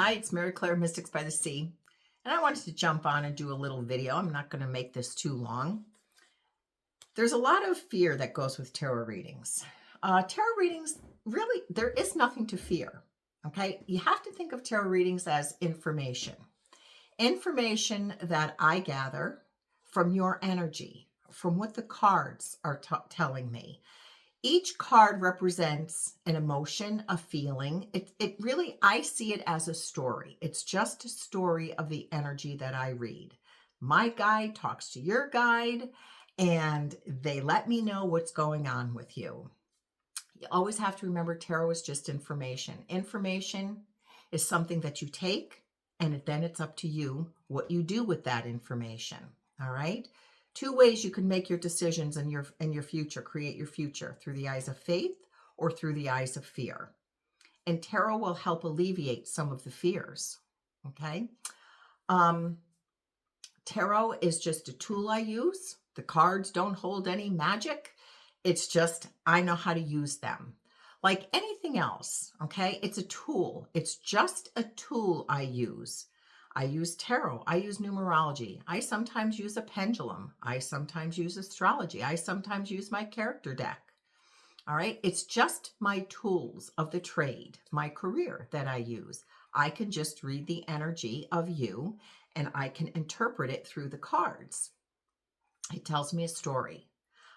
Hi, it's Mary Claire, Mystics by the Sea, and I wanted to jump on and do a little video. I'm not going to make this too long. There's a lot of fear that goes with tarot readings. Tarot readings, really, there is nothing to fear, okay? You have to think of tarot readings as information. Information that I gather from your energy, from what the cards are telling me. Each card represents an emotion, a feeling. It really, I see it as a story. It's just a story of the energy that I read. My guide talks to your guide, and they let me know what's going on with you. You always have to remember tarot is just information. Information is something that you take, and then it's up to you what you do with that information. All right? Two ways you can make your decisions in your future, create your future, through the eyes of faith or through the eyes of fear. And tarot will help alleviate some of the fears. Okay? Tarot is just a tool I use. The cards don't hold any magic. It's just I know how to use them. Like anything else, okay? It's a tool. It's just a tool I use. I use tarot. I use numerology. I sometimes use a pendulum. I sometimes use astrology. I sometimes use my character deck. All right? It's just my tools of the trade, my career that I use. I can just read the energy of you and I can interpret it through the cards. It tells me a story.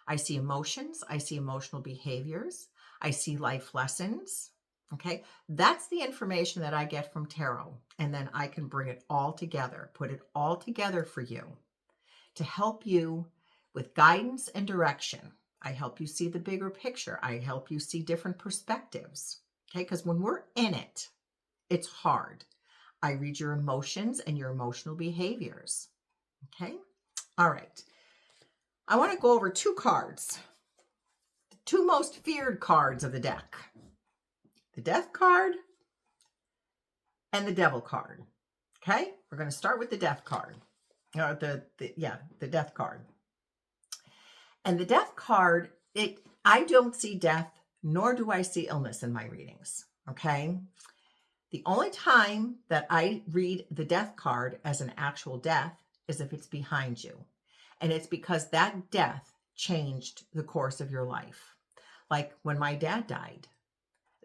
I see emotions. I see emotional behaviors. I see life lessons. Okay, that's the information that I get from tarot. And then I can bring it all together, put it all together for you to help you with guidance and direction. I help you see the bigger picture. I help you see different perspectives. Okay, because when we're in it, it's hard. I read your emotions and your emotional behaviors. Okay, all right. I want to go over two cards, the two most feared cards of the deck. The Death card and the Devil card. Okay, we're going to start with the Death card. The Death card. And the Death card, I don't see death, nor do I see illness in my readings. Okay, the only time that I read the Death card as an actual death is if it's behind you, and it's because that death changed the course of your life. Like when my dad died.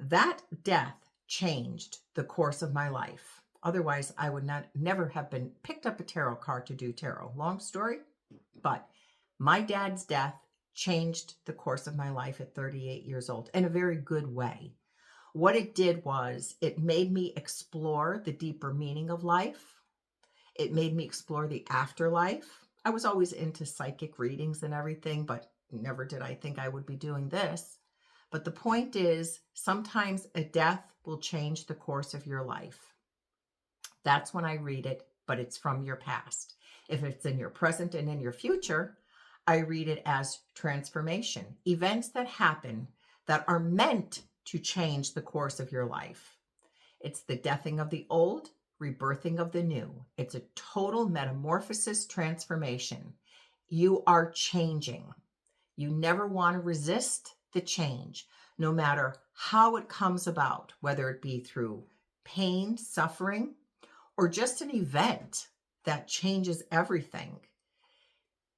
That death changed the course of my life. Otherwise, I would never have been picked up a tarot card to do tarot. Long story, but my dad's death changed the course of my life at 38 years old in a very good way. What it did was it made me explore the deeper meaning of life. It made me explore the afterlife. I was always into psychic readings and everything, but never did I think I would be doing this. But the point is, sometimes a death will change the course of your life. That's when I read it, but it's from your past. If it's in your present and in your future, I read it as transformation, events that happen that are meant to change the course of your life. It's the deathing of the old, rebirthing of the new. It's a total metamorphosis transformation. You are changing. You never want to resist the change, no matter how it comes about, whether it be through pain, suffering, or just an event that changes everything.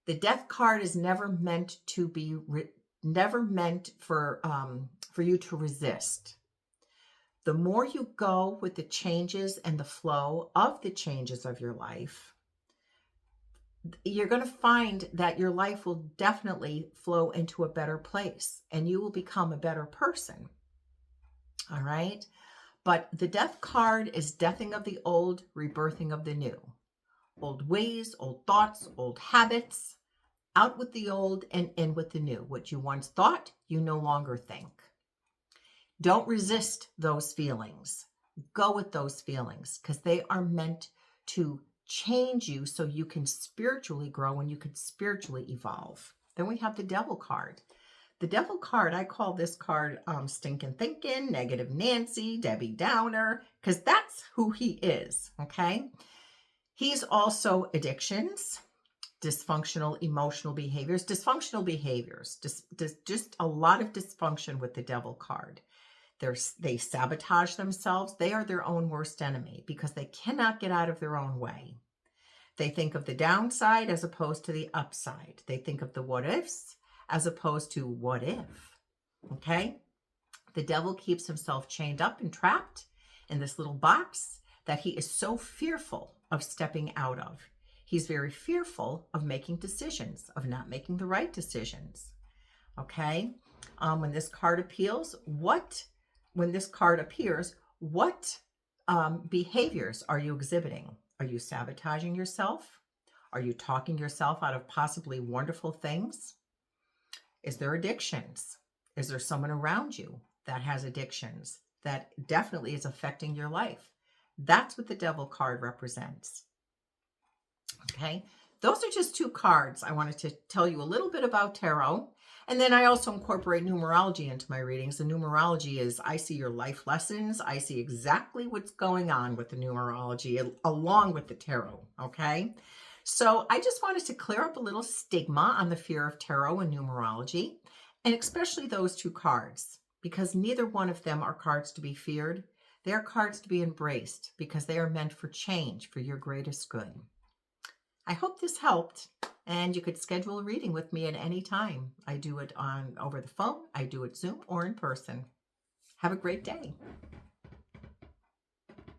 The Death card is never meant to be, never meant for you to resist. The more you go with the changes and the flow of the changes of your life, you're going to find that your life will definitely flow into a better place and you will become a better person. All right. But the Death card is deathing of the old, rebirthing of the new. Old ways, old thoughts, old habits, out with the old and in with the new. What you once thought, you no longer think. Don't resist those feelings. Go with those feelings because they are meant to change you so you can spiritually grow and you can spiritually evolve. Then we have the Devil card. The Devil card, I call this card Stinking Thinking, Negative Nancy, Debbie Downer, because that's who he is, okay? He's also addictions, dysfunctional emotional behaviors, just a lot of dysfunction with the Devil card. They sabotage themselves. They are their own worst enemy because they cannot get out of their own way. They think of the downside as opposed to the upside. They think of the what ifs as opposed to what if. Okay? The devil keeps himself chained up and trapped in this little box that he is so fearful of stepping out of. He's very fearful of making decisions, of not making the right decisions. Okay? When this card appeals, what behaviors are you exhibiting? Are you sabotaging yourself? Are you talking yourself out of possibly wonderful things? Is there addictions? Is there someone around you that has addictions that definitely is affecting your life? That's what the devil card represents. Okay, those are just two cards. I wanted to tell you a little bit about tarot. And then I also incorporate numerology into my readings. The numerology is, I see your life lessons. I see exactly what's going on with the numerology along with the tarot. Okay, so I just wanted to clear up a little stigma on the fear of tarot and numerology, and especially those two cards, because neither one of them are cards to be feared. They are cards to be embraced because they are meant for change, for your greatest good. I hope this helped, and you could schedule a reading with me at any time. I do it over the phone, I do it Zoom, or in person. Have a great day.